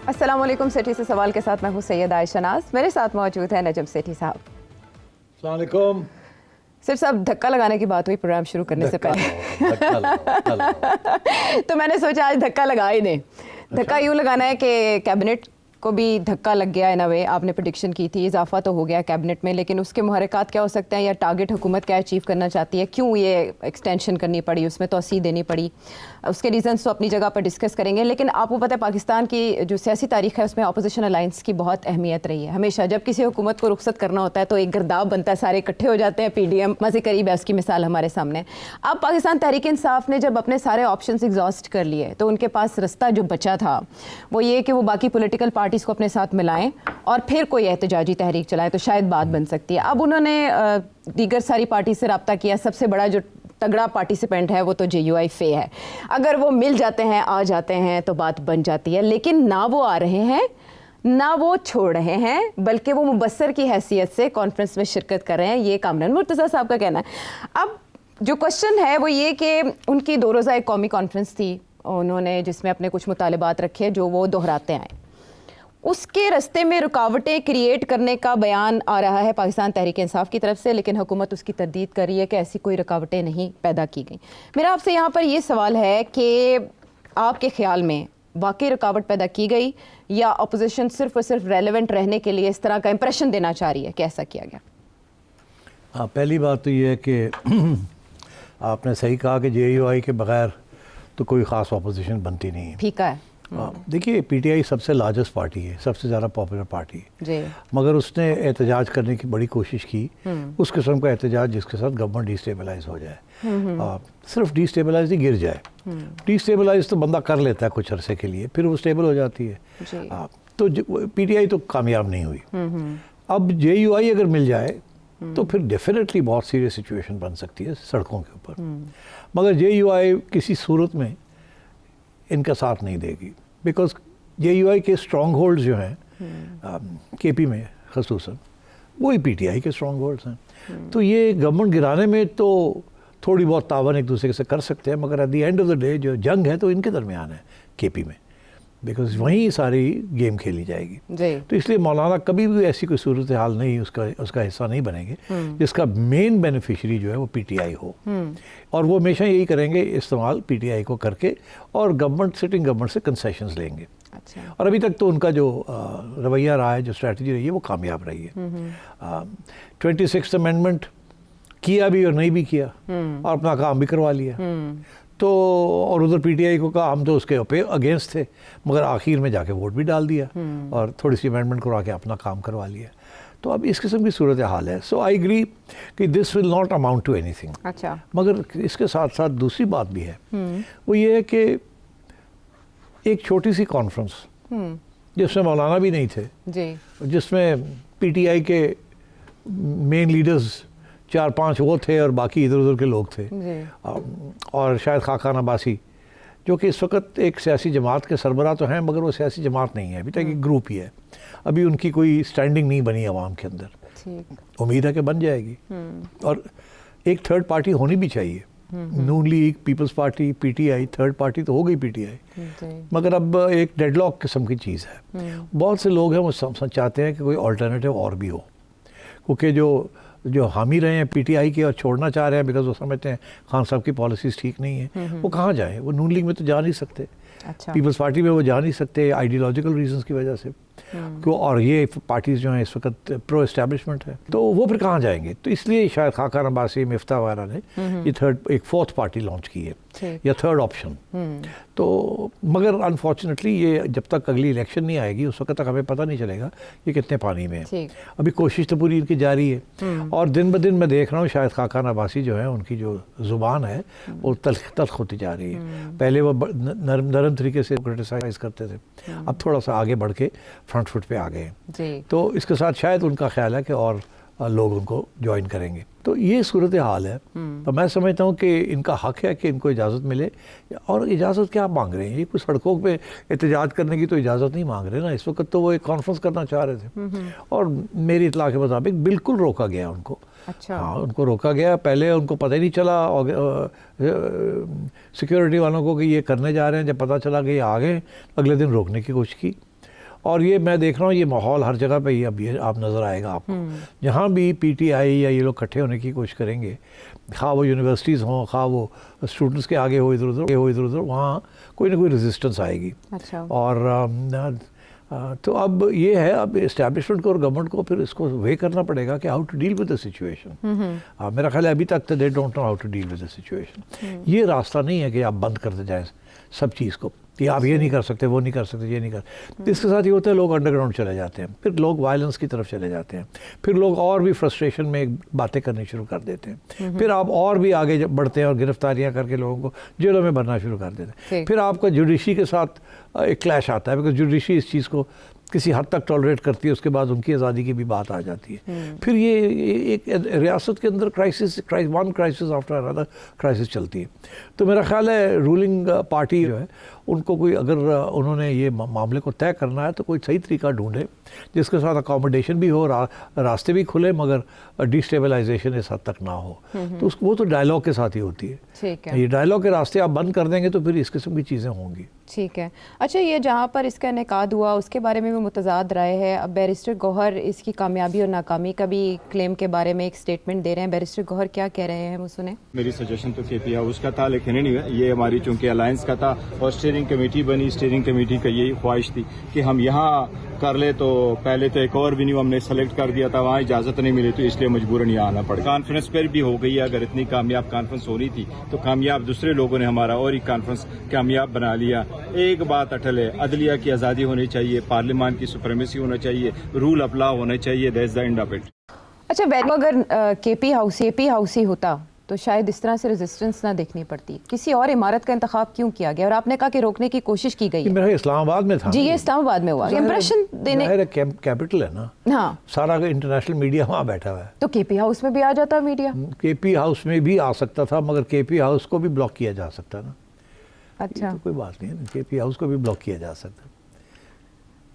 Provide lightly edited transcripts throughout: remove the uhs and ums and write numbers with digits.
السلام علیکم. سیٹھی سے سوال کے ساتھ میں ہوں سید عائشہ ناز. میرے ساتھ موجود ہے نجم سیٹھی صاحب. السلام علیکم. صرف صاحب دھکا لگانے کی بات ہوئی پروگرام شروع کرنے سے پہلے تو میں نے سوچا آج دھکا لگا ہی دیں. دھکا یوں لگانا ہے کہ کیبنٹ کو بھی دھکا لگ گیا ان اے وے. آپ نے پریڈکشن کی تھی اضافہ تو ہو گیا کیبنٹ میں, لیکن اس کے محرکات کیا ہو سکتے ہیں یا ٹارگٹ حکومت کیا اچیو کرنا چاہتی ہے, کیوں یہ ایکسٹینشن کرنی پڑی, اس میں توسیع دینی پڑی, اس کے ریزنس تو اپنی جگہ پر ڈسکس کریں گے. لیکن آپ کو پتہ ہے پاکستان کی جو سیاسی تاریخ ہے اس میں اپوزیشن الائنس کی بہت اہمیت رہی ہے. ہمیشہ جب کسی حکومت کو رخصت کرنا ہوتا ہے تو ایک گرداب بنتا ہے, سارے اکٹھے ہو جاتے ہیں. پی ڈی ایم مزے قریب ہے, اس کی مثال ہمارے سامنے. اب پاکستان تحریک انصاف نے جب اپنے سارے آپشنز ایگزاسٹ کر لیے تو ان کے پاس رستہ جو بچا تھا وہ یہ کہ وہ باقی پولیٹیکل پارٹیز کو اپنے ساتھ ملائیں اور پھر کوئی احتجاجی تحریک چلائے تو شاید بات بن سکتی ہے. اب انہوں نے دیگر ساری پارٹی سے رابطہ کیا. سب سے بڑا جو تگڑا پارٹیسپینٹ ہے وہ تو جے یو آئی فے ہے. اگر وہ مل جاتے ہیں, آ جاتے ہیں تو بات بن جاتی ہے. لیکن نہ وہ آ رہے ہیں نہ وہ چھوڑ رہے ہیں, بلکہ وہ مبصر کی حیثیت سے کانفرنس میں شرکت کر رہے ہیں. یہ کامران مرتضیٰ صاحب کا کہنا ہے. اب جو کوشچن ہے وہ یہ کہ ان کی 2 روزہ ایک قومی کانفرنس تھی انہوں نے, جس میں اپنے کچھ مطالبات رکھے جو وہ دہراتے آئے. اس کے رستے میں رکاوٹیں کریٹ کرنے کا بیان آ رہا ہے پاکستان تحریک انصاف کی طرف سے, لیکن حکومت اس کی تردید کر رہی ہے کہ ایسی کوئی رکاوٹیں نہیں پیدا کی گئیں. میرا آپ سے یہاں پر یہ سوال ہے کہ آپ کے خیال میں واقعی رکاوٹ پیدا کی گئی یا اپوزیشن صرف اور صرف ریلیونٹ رہنے کے لیے اس طرح کا امپریشن دینا چاہ رہی ہے کہ ایسا کیا گیا؟ پہلی بات تو یہ ہے کہ آپ نے صحیح کہا کہ جے یو آئی کے بغیر تو کوئی خاص اپوزیشن بنتی نہیں ہے. پھیکا ہے. دیکھیے پی ٹی آئی سب سے لارجسٹ پارٹی ہے, سب سے زیادہ پاپولر پارٹی ہے جی, مگر اس نے احتجاج کرنے کی بڑی کوشش کی, اس قسم کا احتجاج جس کے ساتھ گورنمنٹ ڈی اسٹیبلائز ہو جائے. صرف ڈی اسٹیبلائز ہی گر جائے. ڈی اسٹیبلائز تو بندہ کر لیتا ہے کچھ عرصے کے لیے, پھر وہ اسٹیبل ہو جاتی ہے. تو پی ٹی آئی تو کامیاب نہیں ہوئی. اب جے یو آئی اگر مل جائے تو پھر ڈیفینیٹلی بہت سیریس سچویشن بن سکتی ہے سڑکوں کے اوپر. مگر جے یو آئی کسی صورت میں ان کا ساتھ نہیں دے گی, بیکاز جے یو آئی کے اسٹرانگ ہولڈز جو ہیں کے پی میں خصوصاً وہی پی ٹی آئی کے اسٹرانگ ہولڈز ہیں. تو یہ گورنمنٹ گرانے میں تو تھوڑی بہت تعاون ایک دوسرے سے کر سکتے ہیں, مگر at the end of the day جو جنگ ہے تو ان کے درمیان ہے کے پی میں, بیکاز وہیں ساری گیم کھیلی جائے گی. تو اس لیے مولانا کبھی بھی ایسی کوئی صورتحال نہیں اس کا حصہ نہیں بنیں گے جس کا مین بینیفیشری جو ہے وہ پی ٹی آئی ہو. اور وہ ہمیشہ یہی کریں گے استعمال پی ٹی آئی کو کر کے, اور گورنمنٹ سٹنگ گورنمنٹ سے کنسیشنز لیں گے. اور ابھی تک تو ان کا جو رویہ رہا ہے, جو اسٹریٹجی رہی ہے وہ کامیاب رہی ہے. 26th امینڈمنٹ کیا بھی اور نہیں بھی کیا, اور اپنا کام بھی کروا لیا. تو اور ادھر پی ٹی آئی کو کہا ہم تو اس کے اگینسٹ تھے, مگر آخر میں جا کے ووٹ بھی ڈال دیا اور تھوڑی سی امینڈمنٹ کروا کے اپنا کام کروا لیا. تو اب اس قسم کی صورتحال ہے. سو آئی ایگری کہ this will not amount to اینی تھنگ. اچھا, مگر اس کے ساتھ ساتھ دوسری بات بھی ہے, وہ یہ ہے کہ ایک چھوٹی سی کانفرنس جس میں مولانا بھی نہیں تھے, جس میں پی ٹی آئی کے مین لیڈرز 4-5 وہ تھے اور باقی ادھر ادھر کے لوگ تھے, اور شاید خاقان عباسی جو کہ اس وقت ایک سیاسی جماعت کے سربراہ تو ہیں مگر وہ سیاسی جماعت نہیں ہے, ابھی تک ایک گروپ ہی ہے. ابھی ان کی کوئی اسٹینڈنگ نہیں بنی عوام کے اندر, امید ہے کہ بن جائے گی. اور ایک تھرڈ پارٹی ہونی بھی چاہیے. Noon League, Peoples Party, P T I, third party تو ہو گئی پی ٹی آئی, مگر اب ایک ڈیڈ لاک قسم کی چیز ہے. بہت سے لوگ ہیں وہ چاہتے ہیں کہ کوئی آلٹرنیٹیو اور بھی ہو, کیونکہ جو حامی رہے ہیں پی ٹی آئی کے اور چھوڑنا چاہ رہے ہیں بیکاز وہ سمجھتے ہیں خان صاحب کی پالیسیز ٹھیک نہیں ہیں, وہ کہاں جائیں؟ وہ نون لیگ میں تو جا نہیں سکتے, پیپلز پارٹی میں وہ جا نہیں سکتے آئیڈیالوجیکل ریزنس کی وجہ سے, اور یہ پارٹیز جو ہیں اس وقت پرو اسٹیبلشمنٹ ہے, تو وہ پھر کہاں جائیں گے؟ تو اس لیے شاید خاقان عباسی, مفتاح وغیرہ نے یہ ایک 4th پارٹی لانچ کی ہے, یا 3rd آپشن. تو مگر انفارچونیٹلی یہ جب تک اگلی الیکشن نہیں آئے گی اس وقت تک ہمیں پتہ نہیں چلے گا یہ کتنے پانی میں ہے. ابھی کوشش تو پوری ان کی جاری ہے, اور دن بدن میں دیکھ رہا ہوں شاید خاقان عباسی جو ہے ان کی جو زبان ہے وہ تلخ ہوتی جا رہی ہے. پہلے وہ نرم طریقے سے کرٹیسائز کرتے تھے, اب تھوڑا سا آگے بڑھ کے فرنٹ فٹ پہ آ گئے ہیں. تو اس کے ساتھ شاید ان کا خیال ہے کہ اور لوگ ان کو جوائن کریں گے. تو یہ صورتحال ہے. تو میں سمجھتا ہوں کہ ان کا حق ہے کہ ان کو اجازت ملے, اور اجازت کیا مانگ رہے ہیں؟ یہ کوئی سڑکوں پہ احتجاج کرنے کی تو اجازت نہیں مانگ رہے نا. اس وقت تو وہ ایک کانفرنس کرنا چاہ رہے تھے, اور میری اطلاع کے مطابق بالکل روکا گیا ان کو. ہاں, ان کو روکا گیا. پہلے ان کو پتہ ہی نہیں چلا سیکیورٹی والوں کو کہ یہ کرنے جا رہے ہیں. جب پتہ چلا کہ یہ آ گئے, اگلے دن روکنے کی کوشش کی. اور یہ میں دیکھ رہا ہوں یہ ماحول ہر جگہ پہ ہی اب یہ آپ نظر آئے گا آپ کو. جہاں بھی پی ٹی آئی یا یہ لوگ اکٹھے ہونے کی کوشش کریں گے, خواہ وہ یونیورسٹیز ہوں, خواہ وہ اسٹوڈنٹس کے آگے ہو ادھر ادھر, وہاں کوئی نہ کوئی ریزسٹنس آئے گی. اور تو اب یہ ہے, اب اسٹیبلشمنٹ کو اور گورنمنٹ کو پھر اس کو وے کرنا پڑے گا کہ how to deal with the situation. میرا خیال ہے ابھی تک they don't know how to deal with the situation. یہ راستہ نہیں ہے کہ آپ بند کرتے جائیں سب چیز کو, کہ آپ یہ نہیں کر سکتے, وہ نہیں کر سکتے, یہ نہیں کر. اس کے ساتھ یہ ہوتا ہے لوگ انڈر گراؤنڈ چلے جاتے ہیں, پھر لوگ وائلنس کی طرف چلے جاتے ہیں, پھر لوگ اور بھی فرسٹریشن میں باتیں کرنی شروع کر دیتے ہیں, پھر آپ اور بھی آگے بڑھتے ہیں اور گرفتاریاں کر کے لوگوں کو جیلوں میں بھرنا شروع کر دیتے ہیں. پھر آپ کا جوڈیشری کے ساتھ ایک کلیش آتا ہے, بیکاز جوڈیشری اس چیز کو کسی حد تک ٹالریٹ کرتی ہے, اس کے بعد ان کی آزادی کی بھی بات آ جاتی ہے. پھر یہ ایک ریاست کے اندر one crisis after another crisis چلتی ہے. تو میرا خیال ہے رولنگ پارٹی جو ہے ان کو کوئی اگر انہوں نے یہ معاملے کو طے کرنا ہے تو کوئی صحیح طریقہ ڈھونڈے جس کے ساتھ اکاموڈیشن بھی ہو, راستے بھی کھلے, مگر ڈیسٹیبلائزیشن اس حد تک نہ ہو. تو وہ تو ڈائلاگ کے ساتھ ہی ہوتی ہے. یہ ڈائلاگ کے راستے آپ بند کر دیں گے تو پھر اس قسم کی چیزیں ہوں گی. ٹھیک ہے. اچھا, یہ جہاں پر اس کا انعقاد ہوا اس کے بارے میں بھی متضاد رائے ہے. اب بیرسٹر گوہر اس کی کامیابی اور ناکامی کا بھی کلیم کے بارے میں ایک سٹیٹمنٹ دے رہے ہیں. بیرسٹر گوہر کیا کہہ رہے ہیں, وہ سنیں. میری سجیشن تو کے پی ہاؤس کا تھا, لیکن یہ ہماری چونکہ الائنس کا تھا اور اسٹیئرنگ کمیٹی بنی, اسٹیئرنگ کمیٹی کا یہی خواہش تھی کہ ہم یہاں کر لے. تو پہلے تو ایک اور وینیو ہم نے سلیکٹ کر دیا تھا, وہاں اجازت نہیں ملی تو اس لیے مجبوراً یہاں آنا پڑا. کانفرنس پر بھی ہو گئی ہے, اگر اتنی کامیاب کانفرنس ہونی تھی تو کامیاب دوسرے لوگوں نے ہمارا اور ایک کانفرنس کامیاب بنا لیا. ایک بات اٹل ہے, عدلیہ کی آزادی ہونی چاہیے, پارلیمان کی سپریمیسی ہونا چاہیے, رول اپ لا ہونا چاہیے. That's the end of it. اچھا, اگر کے پی ہاؤس ہی ہوتا تو شاید اس طرح سے ریزسٹنس نہ دیکھنی پڑتی. کسی اور عمارت کا انتخاب کیوں کیا گیا؟ اور آپ نے کہا کہ روکنے کی کوشش کی گئی ہے. میرا اسلام آباد میں تھا. جی, یہ اسلام آباد میں ہوا. امپریشن دینے کیپٹل ہے نا. ہاں, سارا انٹرنیشنل میڈیا وہاں بیٹھا ہوا ہے. تو کے پی ہاؤس میں بھی آ جاتا میڈیا. کے پی ہاؤس میں بھی آ سکتا تھا, مگر کے پی ہاؤس کو بھی بلاک کیا جا سکتا نا. اچھا, کوئی بات نہیں ہے, کے پی ہاؤس کو بھی بلاک کیا جا سکتا.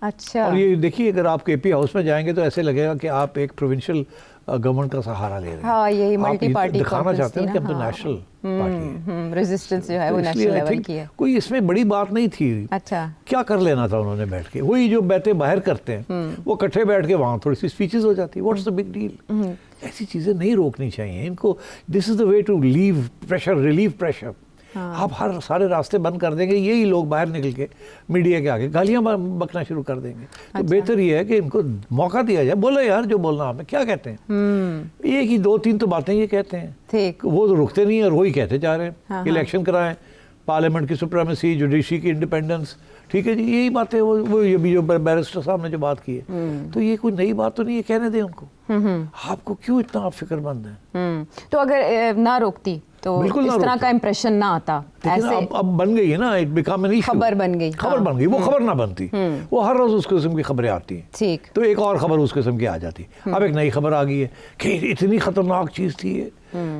اچھا. اور یہ دیکھیے, اگر آپ کے پی ہاؤس میں جائیں گے تو ایسے لگے گا کہ آپ ایک پروونشل گورنمنٹ کا سہارا لے رہے ہیں. ہاں, یہی ملٹی پارٹی دکھانا چاہتے ہیں کہ ہم تو نیشنل پارٹی ہیں. ریزسٹنس جو ہے وہ نیشنل لیول کی ہے. کوئی اس میں بڑی بات نہیں تھی. اچھا, کیا کر لینا تھا انہوں نے بیٹھ کے؟ وہی جو بیٹھے باہر کرتے ہیں وہ اکٹھے بیٹھ کے وہاں تھوڑی سی اسپیچز ہو جاتی. What's the big deal? ایسی چیزیں نہیں روکنی چاہیے ان کو. This is the way to leave pressure, relieve pressure. آپ سارے راستے بند کر دیں گے, یہی لوگ باہر نکل کے میڈیا کے آگے گالیاں بکنا شروع کر دیں گے. تو بہتر یہ ہے کہ ان کو موقع دیا جائے, بولو یار جو بولنا آپ نے. کیا کہتے ہیں؟ ایک ہی 2-3 تو باتیں یہ کہتے ہیں, وہ تو رکتے نہیں اور وہی کہتے جا رہے ہیں. الیکشن کرائیں, پارلیمنٹ کی سپریمیسی, جوڈیشری کی انڈیپینڈنس, ٹھیک ہے جی, یہی باتیں. وہ یہ بھی جو بیرسٹر صاحب نے جو بات کی ہے, تو یہ کوئی نئی بات تو نہیں ہے. کہنے دیں ان کو. آپ کو کیوں اتنا آپ فکر مند ہیں؟ تو اگر نہ روکتی تو اس طرح کا امپریشن نہ آتا. ایسے اب بن گئی ہے نا, خبر بن گئی. وہ خبر نہ بنتی. وہ ہر روز اس قسم کی خبریں آتی ہیں. ٹھیک. تو ایک اور خبر اس قسم کی آ جاتی. اب ایک نئی خبر آ گئی ہے کہ اتنی خطرناک چیز تھی یہ,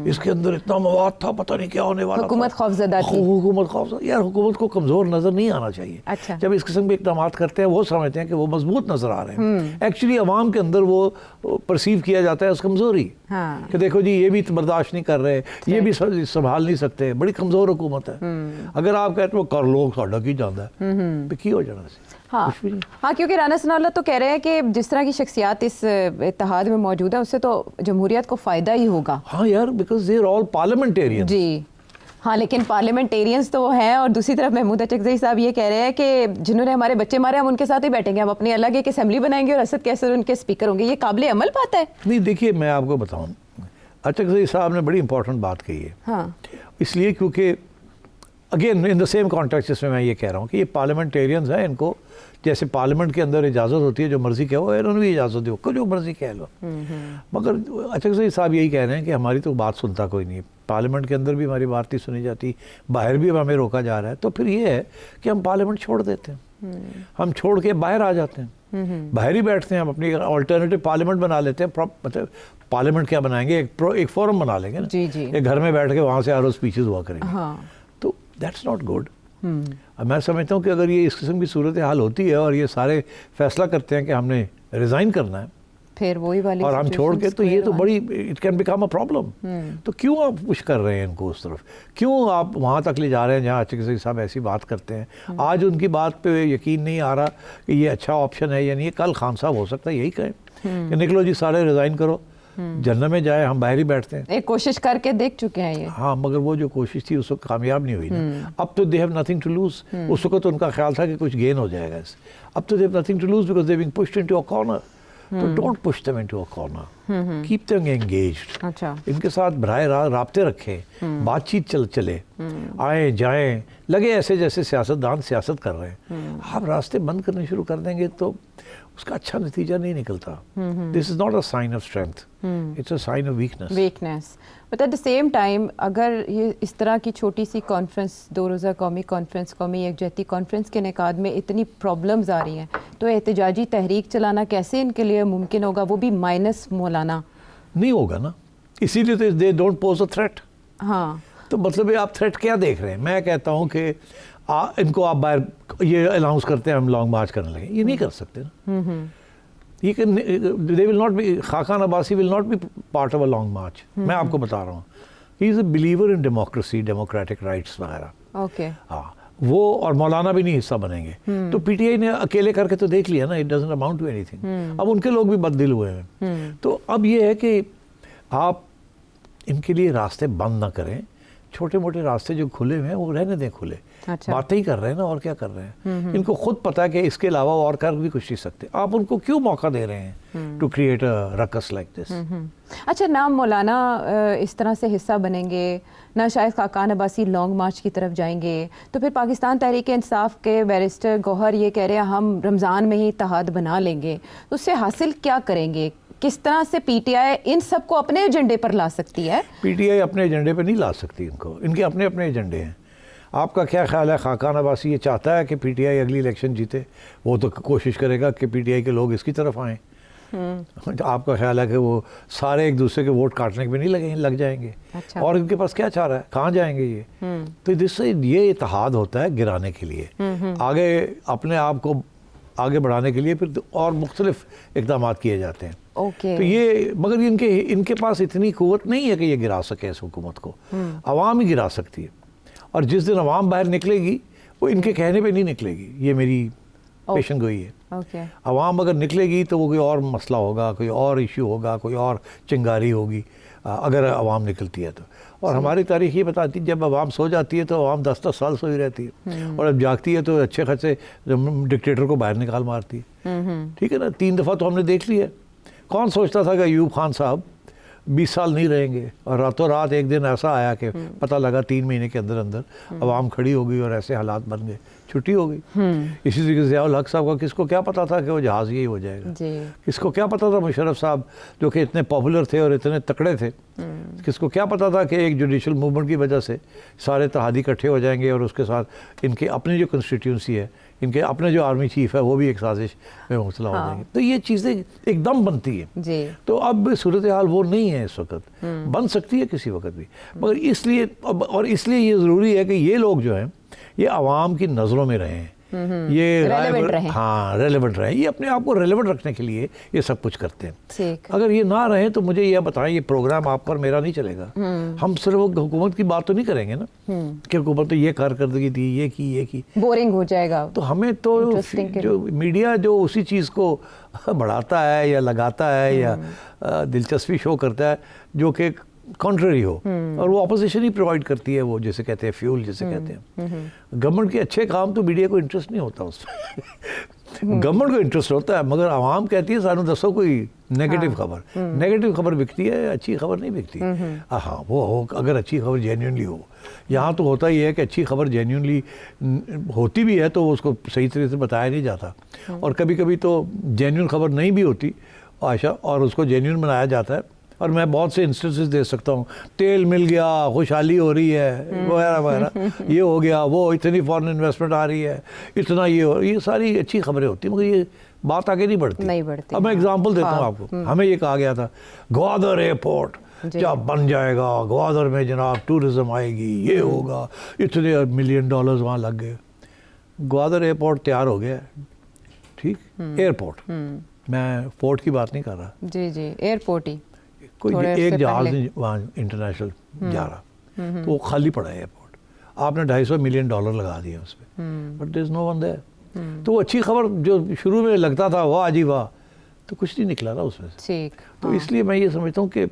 اس کے اندر اتنا مواد تھا, پتہ نہیں کیا ہونے والا. حکومت خوفزدہ تھی. حکومت خوفزدہ. یار حکومت کو کمزور نظر نہیں آنا چاہیے. اچھا. جب اس قسم کے اقدامات کرتے ہیں وہ سمجھتے ہیں کہ وہ مضبوط نظر آ رہے ہیں. ایکچولی عوام کے اندر وہ پرسیو کیا جاتا ہے اس کمزوری, کہ دیکھو جی یہ بھی برداشت نہیں کر رہے, یہ بھی سنبھال نہیں سکتے, بڑی کمزور حکومت ہے. اگر آپ کہتے ہو کر لو, ساڈا کی جانا ہے, کی ہو جانا سی. ہاں, کیونکہ رانا ثناء اللہ تو کہہ رہے ہیں کہ جس طرح کی شخصیات اس اتحاد میں موجود ہیں اس سے تو جمہوریت کو فائدہ ہی ہوگا. ہاں یار, because they are all parliamentarian. جی ہاں, لیکن پارلیمنٹیرینز تو وہ ہیں, اور دوسری طرف محمود اچکزئی صاحب یہ کہہ رہے ہیں کہ جنہوں نے ہمارے بچے مارے ہم ان کے ساتھ ہی بیٹھیں گے, ہم اپنی الگ ایک اسمبلی بنائیں گے اور اسد کیسر ان کے اسپیکر ہوں گے. یہ قابل عمل بات ہے؟ نہیں, دیکھیے میں آپ کو بتاؤں, اچکزئی صاحب نے بڑی امپورٹنٹ بات کہی ہے. ہاں, اس لیے کیونکہ again in the same context جس میں یہ کہہ رہا ہوں کہ یہ پارلیمنٹیرینز ہیں, ان کو جیسے پارلیمنٹ کے اندر اجازت ہوتی ہے جو مرضی کہو, انہوں نے بھی اجازت دو, جو مرضی کہہ لو. مگر اچکزئی صاحب یہی کہہ رہے ہیں کہ ہماری تو بات سنتا کوئی نہیں. پارلیمنٹ کے اندر بھی ہماری بات نہیں سنی جاتی, باہر بھی ہمیں روکا جا رہا ہے. تو پھر یہ ہے کہ ہم پارلیمنٹ چھوڑ دیتے ہیں, ہم چھوڑ کے باہر آ جاتے ہیں, باہر ہی بیٹھتے ہیں, ہم اپنی آلٹرنیٹو پارلیمنٹ بنا لیتے ہیں. مطلب پارلیمنٹ کیا بنائیں گے, ایک فورم بنا لیں گے نا, ایک گھر میں بیٹھ کے وہاں سے ہر روز اسپیچز ہوا کریں گے. تو دیٹس ناٹ گڈ. میں سمجھتا ہوں کہ اگر یہ اس قسم کی صورت حال ہوتی ہے اور یہ سارے فیصلہ کرتے ہیں کہ ہم نے ریزائن کرنا ہے, پھر وہی والی اور ہم چھوڑ کے تو یہ تو بڑی it can become a problem. تو کیوں آپ پش کر رہے ہیں ان کو اس طرف, کیوں آپ وہاں تک لے جا رہے ہیں جہاں کسی صاحب ایسی بات کرتے ہیں. آج ان کی بات پہ یقین نہیں آ رہا کہ یہ اچھا آپشن ہے یا نہیں. کل خان صاحب ہو سکتا ہے یہی کہیں کہ نکلو جی سارے ریزائن کرو, جنت میں جائے, ہم باہر ہی بیٹھتے ہیں. ایک کوشش کر کے دیکھ چکے ہیں یہ. ہاں مگر وہ جو کوشش تھی اس وقت کامیاب نہیں ہوئی نا. اب تو they have nothing to lose. اس وقت تو ان کا خیال تھا کہ کچھ گین ہو جائے گا اس. اب تو they have nothing to lose because they being pushed into a corner. تو don't push them into a corner, keep them engaged. اچھا, ان کے ساتھ براہ راست رابطے رکھیں, بات چیت چلے, آئیں جائیں, لگے ایسے جیسے سیاستدان سیاست کر رہے ہیں. آپ راستے بند کرنے شروع کر دیں گے تو اس کا اچھا نتیجہ نہیں نکلتا. This is not a sign of strength, it's a sign of weakness. But at the same time اگر یہ اس طرح کی چھوٹی سی کانفرنس, 2 روزہ قومی کانفرنس, قومی یکجہتی کانفرنس کے انعقاد میں اتنی پرابلمز آ رہی ہیں, تو احتجاجی تحریک چلانا کیسے ان کے لیے ممکن ہوگا, وہ بھی مائنس مولانا؟ نہیں ہوگا نا, اسی لیے تو they don't pose a threat. ہاں تو مطلب آپ تھریٹ کیا دیکھ رہے ہیں؟ میں کہتا ہوں کہ ان کو آپ باہر یہ اناؤنس کرتے ہیں ہم لانگ مارچ کرنے لگے, یہ نہیں کر سکتے نا. یہ کہ they will not be, Khaqan Abbasi will not be part of a long march. میں آپ کو بتا رہا ہوں, he is a believer in democracy, democratic rights وغیرہ. اوکے, ہاں وہ اور مولانا بھی نہیں حصہ بنیں گے. تو پی ٹی آئی نے اکیلے کر کے تو دیکھ لیا نا, اٹ ڈزنٹ اماؤنٹ ٹو اینی تھنگ. اب ان کے لوگ بھی بد دل ہوئے ہیں. تو اب یہ ہے کہ آپ ان کے لیے راستے بند نہ کریں. چھوٹے موٹے راستے جو کھلے ہوئے ہیں وہ رہنے دیں کھلے. باتیں ہی کر رہے ہیں نا, اور کیا کر رہے ہیں. ان کو خود پتا ہے کہ اس کے علاوہ اور کر بھی کچھ نہیں سکتے. آپ ان کو کیوں موقع دے رہے ہیں to create a ruckus like this. اچھا, نہ مولانا اس طرح سے حصہ بنیں گے, نہ شاید خاقان عباسی لانگ مارچ کی طرف جائیں گے, تو پھر پاکستان تحریک انصاف کے بیرسٹر گوہر یہ کہہ رہے ہیں ہم رمضان میں ہی اتحاد بنا لیں گے. تو اس سے حاصل کیا کریں گے؟ کس طرح سے پی ٹی آئی ان سب کو اپنے ایجنڈے پر لا سکتی ہے؟ پی ٹی آئی اپنے ایجنڈے پہ نہیں لا سکتی ان کو, ان کے اپنے اپنے ایجنڈے ہیں. آپ کا کیا خیال ہے خاقان عباسی یہ چاہتا ہے کہ پی ٹی آئی اگلی الیکشن جیتے؟ وہ تو کوشش کرے گا کہ پی ٹی آئی کے لوگ اس کی طرف آئیں. آپ کا خیال ہے کہ وہ سارے ایک دوسرے کے ووٹ کاٹنے پہ نہیں لگ جائیں گے؟ اور ان کے پاس کیا چاہ رہا ہے, کہاں جائیں گے یہ؟ تو جس سے یہ اتحاد ہوتا ہے گرانے کے لیے, آگے اپنے آپ کو آگے بڑھانے کے لیے پھر اور مختلف اقدامات کیے جاتے ہیں. تو یہ مگر ان کے پاس اتنی قوت نہیں ہے کہ یہ گرا سکے اس حکومت کو. عوام ہی گرا سکتی ہے, اور جس دن عوام باہر نکلے گی وہ ان کے کہنے پہ نہیں نکلے گی. یہ میری پیشن گوئی ہے. عوام اگر نکلے گی تو وہ کوئی اور مسئلہ ہوگا, کوئی اور ایشو ہوگا, کوئی اور چنگاری ہوگی اگر عوام نکلتی ہے تو. اور ہماری تاریخ یہ بتاتی ہے جب عوام سو جاتی ہے تو عوام 10-10 سال سوئی رہتی ہے, اور جب جاگتی ہے تو اچھے خاصے ڈکٹیٹر کو باہر نکال مارتی ہے. ٹھیک ہے نا, 3 دفعہ تو ہم نے دیکھ لیا. کون سوچتا تھا کہ ایوب خان صاحب 20 سال نہیں رہیں گے, اور راتوں رات ایک دن ایسا آیا کہ پتہ لگا 3 مہینے کے اندر اندر عوام کھڑی ہو گئی اور ایسے حالات بن گئے, چھٹی ہو گئی. اسی طریقے سے ضیاء الحق صاحب کا کس کو کیا پتا تھا کہ وہ جہاز یہی ہو جائے گا؟ کس کو کیا پتا تھا مشرف صاحب جو کہ اتنے پاپولر تھے اور اتنے تکڑے تھے, کس کو کیا پتا تھا کہ ایک جوڈیشل موومنٹ کی وجہ سے سارے اتحادی اکٹھے ہو جائیں گے, اور اس کے ساتھ ان کے اپنی جو کنسٹیٹیونسی ہے, ان کے اپنے جو آرمی چیف ہے وہ بھی ایک سازش میں مبتلا ہو جائیں گے. تو یہ چیزیں ایک دم بنتی ہیں. تو اب صورتحال وہ نہیں ہے اس وقت, بن سکتی ہے کسی وقت بھی, مگر اس لیے یہ ضروری ہے کہ یہ لوگ جو ہیں یہ عوام کی نظروں میں رہیں, یہ ریلیونٹ رہیں. یہ اپنے آپ کو ریلیونٹ رکھنے کے لیے یہ سب کچھ کرتے ہیں. اگر یہ نہ رہیں تو مجھے یہ بتائیں, یہ پروگرام آپ پر میرا نہیں چلے گا. ہم صرف حکومت کی بات تو نہیں کریں گے نا کہ حکومت تو یہ کارکردگی تھی, یہ کی, بورنگ ہو جائے گا. تو ہمیں تو جو میڈیا جو اسی چیز کو بڑھاتا ہے یا لگاتا ہے یا دلچسپی شو کرتا ہے جو کہ کانٹرری ہو, اور وہ اپوزیشن ہی پرووائڈ کرتی ہے, وہ جسے کہتے ہیں فیول جسے کہتے ہیں. گورنمنٹ کے اچھے کام تو میڈیا کو انٹرسٹ نہیں ہوتا اس میں. گورنمنٹ کو انٹرسٹ ہوتا ہے, مگر عوام کہتی ہے سانو دسو کوئی نیگیٹو خبر. نیگیٹو خبر بکتی ہے, اچھی خبر نہیں بکتی. ہاں وہ ہو اگر اچھی خبر جینیونلی ہو. یہاں تو ہوتا ہی ہے کہ اچھی خبر جینیونلی ہوتی بھی ہے تو اس کو صحیح طریقے سے بتایا نہیں جاتا, اور کبھی کبھی تو جینیون خبر نہیں بھی ہوتی عائشہ, اور اس کو جینیون بنایا جاتا ہے. اور میں بہت سے انسٹنسز دے سکتا ہوں, تیل مل گیا, خوشحالی ہو رہی ہے وغیرہ وغیرہ, یہ ہو گیا, وہ اتنی فارن انویسٹمنٹ آ رہی ہے, اتنا یہ ساری اچھی خبریں ہوتی ہیں, مگر یہ بات آگے نہیں بڑھتی. اب میں اگزامپل دیتا ہوں آپ کو. ہمیں یہ کہا گیا تھا گوادر ایئرپورٹ جب بن جائے گا, گوادر میں جناب ٹورزم آئے گی, یہ ہوگا, اتنے $1 ملین وہاں لگ گئے. گوادر ایئرپورٹ تیار ہو گیا, ٹھیک, ایئرپورٹ میں پورٹ کی بات نہیں کر رہا, جی جی ایئرپورٹ ہی کوئی تھوڑے ایک عرصے جہاز پہلے. نہیں وہاں انٹرنیشنل جا رہا تو وہ خالی پڑا ہے ایئرپورٹ, آپ نے $250 ملین لگا دیا اس پہ, but there is know one دیر. تو وہ اچھی خبر جو شروع میں لگتا تھا واہ جی واہ, تو کچھ نہیں نکلا نا اس میں سے. ٹھیک. تو اس لیے میں یہ سمجھتا ہوں کہ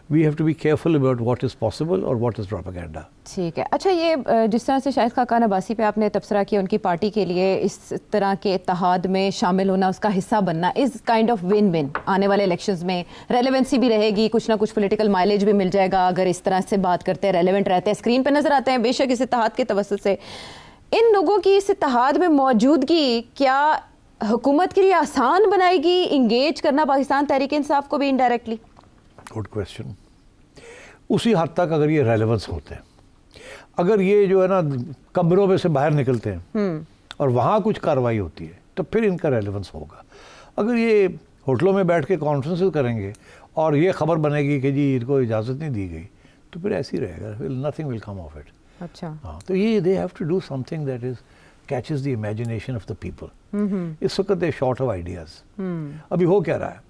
we have to be careful about what is possible اور واٹ از پروپیگنڈا. ٹھیک ہے. اچھا یہ جس طرح سے شاہد خاقان عباسی پہ آپ نے تبصرہ کیا, ان کی پارٹی کے لیے اس طرح کے اتحاد میں شامل ہونا, اس کا حصہ بننا is kind of one one. آنے والے الیکشنز میں ریلیونسی بھی رہے گی, کچھ نہ کچھ پولیٹیکل مائلیج بھی مل جائے گا اگر اس طرح سے بات کرتے ہیں, ریلیونٹ رہتے ہیں, اسکرین پہ نظر آتے ہیں بے شک اس اتحاد کے توسط سے. ان لوگوں کی اس اتحاد میں موجودگی کیا حکومت کے لیے آسان بنائے گی انگیج کرنا پاکستان تحریک انصاف کو بھی انڈائریکٹلی؟ Good question. اسی حد تک اگر یہ ریلیونس ہوتے ہیں, اگر یہ جو ہے نا کمروں میں سے باہر نکلتے ہیں اور وہاں کچھ کارروائی ہوتی ہے تو پھر ان کا ریلیونس ہوگا. اگر یہ ہوٹلوں میں بیٹھ کے کانفرنسز کریں گے اور یہ خبر بنے گی کہ جی ان کو اجازت نہیں دی گئی, تو پھر ایسے ہی رہے گا, nothing will come of it. اچھا. ہاں, تو یہ they have to do something that is catches the imagination of the people. اس وقت دے شارٹ آف آئیڈیاز. ابھی ہو کیا رہا ہے,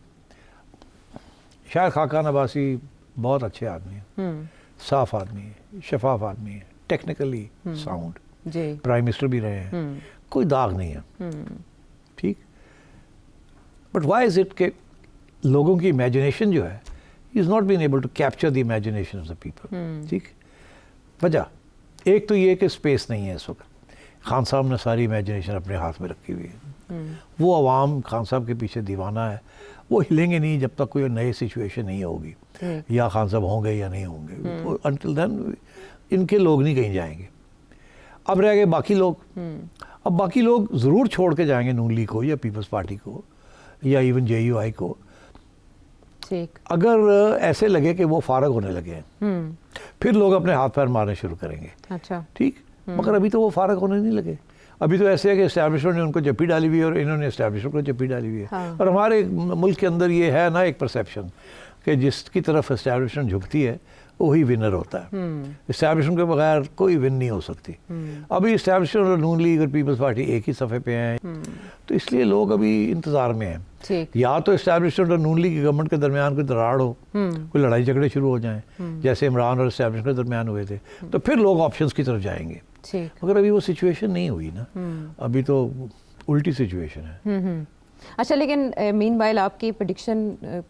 شاہد خاقان عباسی بہت اچھے آدمی ہیں, صاف آدمی ہے, شفاف آدمی ہے, technically sound, g prime minister بھی رہے ہیں, کوئی داغ نہیں ہے, ٹھیک. بٹ وائی از اٹ کہ لوگوں کی امیجنیشن جو ہے is not been able to capture the imagination of the people. ٹھیک. وجہ ایک تو یہ کہ اسپیس نہیں ہے اس وقت. خان صاحب نے ساری امیجنیشن اپنے ہاتھ میں رکھی ہوئی ہے. وہ عوام خان صاحب کے پیچھے دیوانہ ہے, وہ ہلیں گے نہیں جب تک کوئی نئی سچویشن نہیں ہوگی, یا خان صاحب ہوں گے یا نہیں ہوں گے. انٹل دین ان کے لوگ نہیں کہیں جائیں گے. اب رہ گئے باقی لوگ. اب باقی لوگ ضرور چھوڑ کے جائیں گے نون لیگ کو یا پیپلز پارٹی کو یا ایون JUI کو, اگر ایسے لگے کہ وہ فارغ ہونے لگے ہیں, پھر لوگ اپنے ہاتھ پیر مارنے شروع کریں گے. اچھا. ٹھیک. مگر ابھی تو وہ فارغ ہونے نہیں لگے. ابھی تو ایسے ہے کہ اسٹیبلشمنٹ نے ان کو جپی ڈالی ہوئی ہے اور انہوں نے اسٹیبلشمنٹ کو جپی ڈالی ہوئی ہے. اور ہمارے ملک کے اندر یہ ہے نا ایک پرسیپشن کہ جس کی طرف اسٹیبلشمنٹ جھکتی ہے وہی ونر ہوتا ہے. اسٹیبلشمنٹ کے بغیر کوئی ون نہیں ہو سکتی. ابھی اسٹیبلشمنٹ اور نون لیگ اور پیپلز پارٹی ایک ہی صفحے پہ ہیں, تو اس لیے لوگ ابھی انتظار میں ہیں. یا تو اسٹیبلشمنٹ اور نون لیگ کی گورنمنٹ کے درمیان کوئی دراڑ ہو, کوئی لڑائی جھگڑے شروع ہو جائیں جیسے عمران اور اسٹیبلشمنٹ کے درمیان ہوئے تھے, تو پھر لوگ آپشنز کی طرف جائیں گے. مگر ابھی وہ سچویشن نہیں ہوئی نا, ابھی تو الٹی سچویشن ہے. اچھا, لیکن مین وائل آپ کی پریڈکشن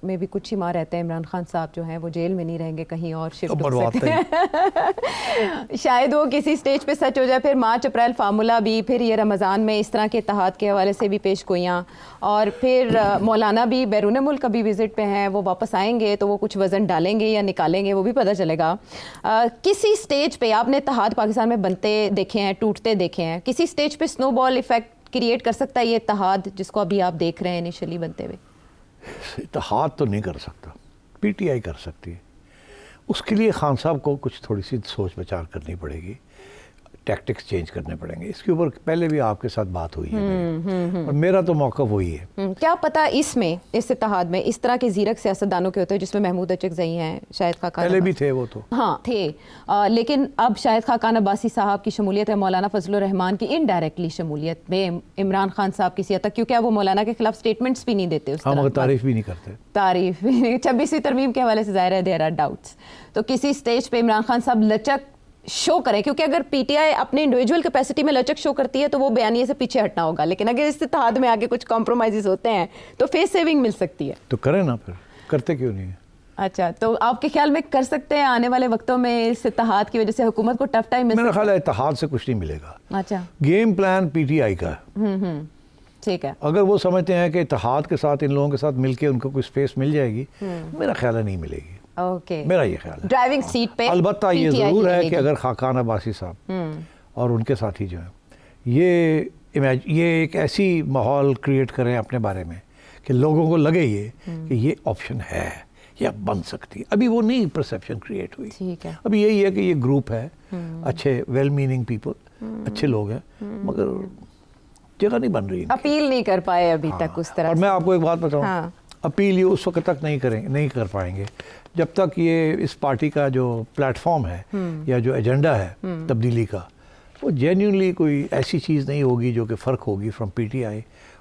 میں بھی کچھ ہی ماہ رہتے ہیں. عمران خان صاحب جو ہیں وہ جیل میں نہیں رہیں گے, کہیں اور شفٹ ہو سکتے ہیں. شاید وہ کسی سٹیج پہ سچ ہو جائے. پھر مارچ اپریل فارمولا بھی, پھر یہ رمضان میں اس طرح کے اتحاد کے حوالے سے بھی پیش گوئیاں, اور پھر مولانا بھی بیرون ملک کبھی وزٹ پہ ہیں, وہ واپس آئیں گے تو وہ کچھ وزن ڈالیں گے یا نکالیں گے, وہ بھی پتہ چلے گا. کسی سٹیج پہ آپ نے اتحاد پاکستان میں بنتے دیکھے ہیں, ٹوٹتے دیکھے ہیں, کسی سٹیج پہ سنو بال ایفیکٹ کریٹ کر سکتا ہے یہ اتحاد جس کو ابھی آپ دیکھ رہے ہیں انیشلی بنتے ہوئے؟ اتحاد تو نہیں کر سکتا, PTI کر سکتی ہے. اس کے لیے خان صاحب کو کچھ تھوڑی سی سوچ بچار کرنی پڑے گی, ٹیکٹکس چینج کرنے پڑیں گے. اس کے اوپر پہلے بھی آپ کے ساتھ بات ہوئی ہے اور میرا تو موقف وہی ہے. کیا پتہ اس میں, اس اتحاد میں اس طرح کے زیرک سیاستدانوں کے ہوتے ہیں جس میں محمود اچکزئی ہیں, شاہد خاقان پہلے بھی تھے, وہ تو ہاں تھے, لیکن اب شاہد خاقان عباسی صاحب کی شمولیت ہے, مولانا فضل الرحمان کی انڈائریکٹلی شمولیت میں, عمران خان صاحب کی حد تک, کیونکہ اب وہ مولانا کے خلاف سٹیٹمنٹس بھی نہیں دیتے, اس ہم تعریف بھی نہیں کرتے. تعریف 26ویں ترمیم کے حوالے سے ظاہر ہے دیر آر ڈاؤٹس. تو کسی سٹیج پہ عمران خان صاحب لچک شو کریں, کیونکہ اگر PTI اپنے انڈیویجول کیپیسٹی میں لچک شو کرتی ہے تو وہ بیانیے سے پیچھے ہٹنا ہوگا, لیکن اگر اس اتحاد میں آگے کچھ کمپرومائزز ہوتے ہیں تو فیس سیونگ مل سکتی ہے. تو کریں نا, پھر کرتے کیوں نہیں ہے؟ اچھا, تو آپ کے خیال میں کر سکتے ہیں آنے والے وقتوں میں اس اتحاد کی وجہ سے حکومت کو ٹف ٹائم مل سکتا ہے؟ میرا خیال ہے اتحاد سے کچھ نہیں ملے گا. اچھا, گیم پلان PTI کا ہے. ٹھیک ہے. اگر وہ سمجھتے ہیں کہ اتحاد کے ساتھ ان لوگوں کے ساتھ مل کے ان کو کوئی اسپیس مل جائے گی, میرا خیال ہے نہیں ملے گی. میرا یہ خیال ہے. ڈرائیونگ سیٹ پہ البتہ یہ ضرور ہے کہ اگر خاقان عباسی صاحب اور ان کے ساتھی جو ہیں یہ ایک ایسی ماحول کریٹ کریں اپنے بارے میں کہ لوگوں کو لگے یہ کہ یہ آپشن ہے یا بن سکتی ہے. ابھی وہ نہیں پرسیپشن کریٹ ہوئی. ابھی یہی ہے کہ یہ گروپ ہے, اچھے ویل میننگ پیپل, اچھے لوگ ہیں, مگر جگہ نہیں بن رہی, اپیل نہیں کر پائے ابھی تک اس طرح. اور میں آپ کو ایک بات بتاؤں, اپیل یہ اس وقت تک نہیں کر پائیں گے جب تک یہ اس پارٹی کا جو پلیٹ فارم ہے یا جو ایجنڈا ہے تبدیلی کا, وہ جینیونلی کوئی ایسی چیز نہیں ہوگی جو کہ فرق ہوگی فرام PTI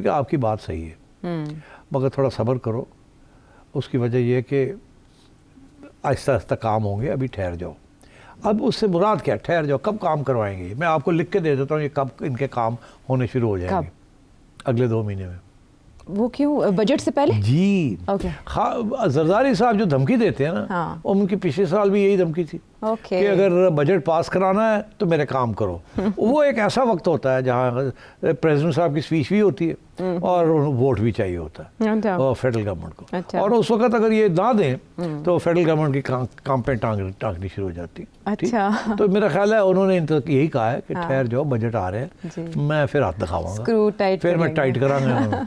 کہ آپ کی بات صحیح ہے مگر تھوڑا صبر کرو. اس کی وجہ یہ ہے کہ آہستہ آہستہ کام ہوں گے, ابھی ٹھہر جاؤ. اب اس سے مراد کیا, ٹھہر جاؤ, کب کام کروائیں گے؟ میں آپ کو لکھ کے دے دیتا ہوں یہ کب ان کے کام ہونے شروع ہو جائیں گے. اگلے 2 مہینے میں. وہ کیوں, بجٹ سے پہلے؟ جی زرداری صاحب جو دھمکی دیتے ہیں نا, ان کی پچھلے سال بھی یہی دھمکی تھی کہ اگر بجٹ پاس کرانا ہے تو میرے کام کرو. وہ ایک ایسا وقت ہوتا ہے جہاں پریزیڈنٹ صاحب کی اسپیچ بھی ہوتی ہے اور ووٹ بھی چاہیے ہوتا ہے اور فیڈرل گورنمنٹ کو, اور اس وقت اگر یہ نہ دیں تو فیڈرل گورنمنٹ کی کام پہ ٹانگنی شروع ہو جاتی. تو میرا خیال ہے انہوں نے یہی کہا ہے کہ ٹھہر جاؤ, بجٹ آ رہے ہیں, میں پھر ہاتھ دکھاؤں گا, پھر میں ٹائٹ کراؤں گا.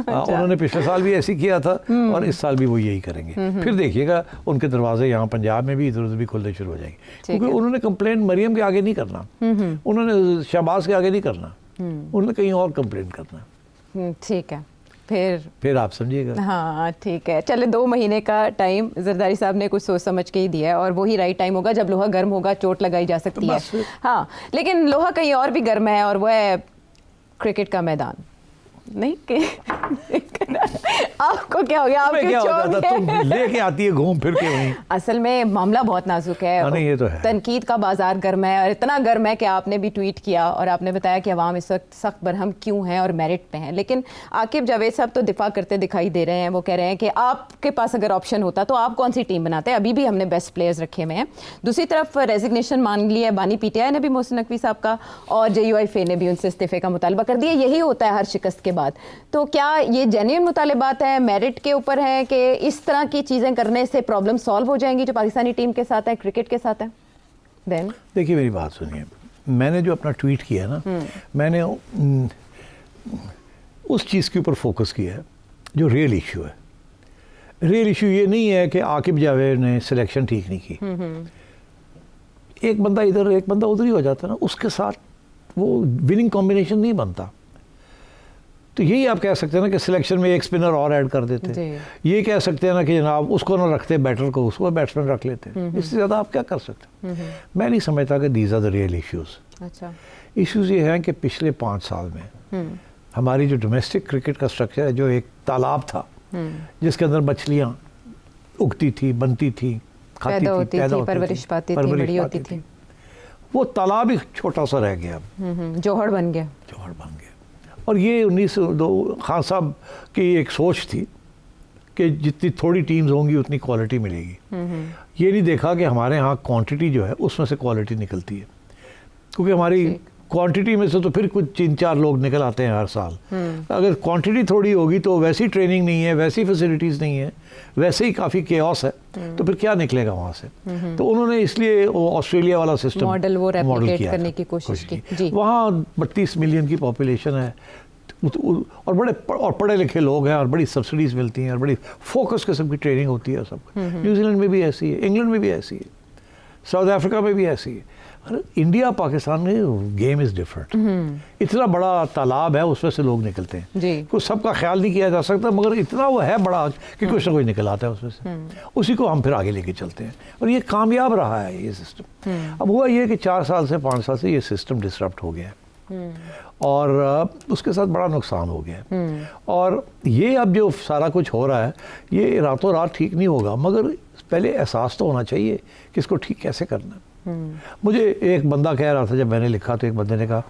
انہوں نے پچھلے سال بھی ایسے کیا تھا اور اس سال بھی وہ یہی کریں گے. پھر دیکھیے گا ان کے دروازے یہاں پنجاب میں بھی ادھر ادھر بھی کھلنے شروع ہو جائیں گے, کیونکہ انہوں نے کمپلین مریم کے آگے نہیں کرنا, انہوں نے شہباز کے آگے نہیں کرنا, انہوں نے کہیں اور کمپلین کرنا. ٹھیک ہے, پھر آپ سمجھیے گا. ہاں ٹھیک ہے, چلے 2 مہینے کا ٹائم زرداری صاحب نے کچھ سوچ سمجھ کے ہی دیا ہے, اور وہی رائٹ ٹائم ہوگا جب لوہا گرم ہوگا, چوٹ لگائی جا سکتی ہے. ہاں لیکن لوہا کہیں اور بھی گرم ہے, اور وہ ہے کرکٹ کا میدان. نہیں کہ آپ کو کیا ہو گیا, آپ کیا ہوتا تھا, تم لے کے آتی ہے گھوم پھر کے وہیں. اصل میں معاملہ بہت نازک ہے, یہ تو ہے, تنقید کا بازار گرم ہے, اور اتنا گرم ہے کہ آپ نے بھی ٹویٹ کیا اور آپ نے بتایا کہ عوام اس وقت سخت برہم کیوں ہیں اور میرٹ پہ ہیں. لیکن عاقب جاوید صاحب تو دفاع کرتے دکھائی دے رہے ہیں, وہ کہہ رہے ہیں کہ آپ کے پاس اگر آپشن ہوتا تو آپ کون سی ٹیم بناتے, ابھی بھی ہم نے بیسٹ پلیئرز رکھے ہوئے ہیں. دوسری طرف ریزگنیشن مان لی ہے بانی پی ٹی آئی نے بھی محسن نقوی صاحب کا, اور جے یو آئی فے نے بھی ان سے استعفے کا مطالبہ کر دیا. یہی ہوتا ہے ہر شکست کے بعد. تو کیا یہ جینیون مطالبات ہیں, میرٹ کے اوپر ہیں, کہ اس طرح کی چیزیں کرنے سے پرابلم سالو ہو جائیں گی جو پاکستانی ٹیم کے ساتھ ہے, کرکٹ کے ساتھ ہے؟ دین دیکھیے میری بات سنیے, میں نے جو اپنا ٹویٹ کیا نا, میں نے اس چیز کے اوپر فوکس کیا ہے جو ریئل ایشو ہے. ریئل ایشو یہ نہیں ہے کہ عاقب جاوید نے سلیکشن ٹھیک نہیں کی. ایک بندہ ادھر ایک بندہ ادھر ہی ہو جاتا ہے نا, اس کے ساتھ وہ وننگ کمبینیشن نہیں بنتا. تو یہی آپ کہہ سکتے ہیں نا کہ سلیکشن میں ایک اسپنر اور ایڈ کر دیتے, یہ کہہ سکتے ہیں نا کہ جناب اس کو نہ رکھتے بیٹر کو, اس کو بیٹسمین رکھ لیتے. اس سے زیادہ آپ کیا کر سکتے ہیں؟ میں نہیں سمجھتا کہ these are the real issues. Issues یہ ہیں کہ پچھلے 5 سال میں ہماری جو ڈومیسٹک کرکٹ کا اسٹرکچر ہے, جو ایک تالاب تھا جس کے اندر مچھلیاں اگتی تھی, بنتی تھی, کھاتی تھی, پرورش پاتی تھی, بڑی ہوتی تھی, وہ تالاب ہی چھوٹا سا رہ گیا, جوہر بن گیا. اور یہ 1902 خان صاحب کی ایک سوچ تھی کہ جتنی تھوڑی ٹیمز ہوں گی اتنی کوالٹی ملے گی. یہ نہیں دیکھا کہ ہمارے ہاں کوانٹٹی جو ہے اس میں سے کوالٹی نکلتی ہے, کیونکہ ہماری کوانٹٹی میں سے تو پھر کچھ 3-4 لوگ نکل آتے ہیں ہر سال. اگر کوانٹٹی تھوڑی ہوگی تو ویسی ٹریننگ نہیں ہے, ویسی فیسلٹیز نہیں ہے, ویسے ہی کافی کیوس ہے, تو پھر کیا نکلے گا وہاں سے. تو انہوں نے اس لیے آسٹریلیا والا سسٹم ماڈل وہ ریپلیکیٹ کرنے کی کوشش کی. وہاں 32 ملین کی پاپولیشن ہے, اور بڑے اور پڑھے لکھے لوگ ہیں, اور بڑی سبسڈیز ملتی ہیں, اور بڑی فوکس قسم کی ٹریننگ ہوتی ہے سب. نیوزی لینڈ میں بھی ایسی ہے, انگلینڈ میں بھی ایسی ہے, ساؤتھ افریقہ میں بھی ایسی ہے. انڈیا پاکستان میں گیم از ڈفرنٹ. اتنا بڑا تالاب ہے, اس میں سے لوگ نکلتے ہیں. کچھ سب کا خیال نہیں کیا جا سکتا, مگر اتنا وہ ہے بڑا کہ کچھ نہ کچھ نکل آتا ہے اس میں سے. اسی کو ہم پھر آگے لے کے چلتے ہیں, اور یہ کامیاب رہا ہے یہ سسٹم. اب ہوا یہ کہ 4 سال سے 5 سال سے یہ سسٹم ڈسرپٹ ہو گیا ہے, اور اس کے ساتھ بڑا نقصان ہو گیا ہے. اور یہ اب جو سارا کچھ ہو رہا ہے یہ راتوں رات ٹھیک نہیں ہوگا, مگر پہلے احساس تو ہونا چاہیے کہ اس کو ٹھیک کیسے کرنا ہے. مجھے ایک بندہ کہہ رہا تھا, جب میں نے لکھا تو ایک بندے نے کہا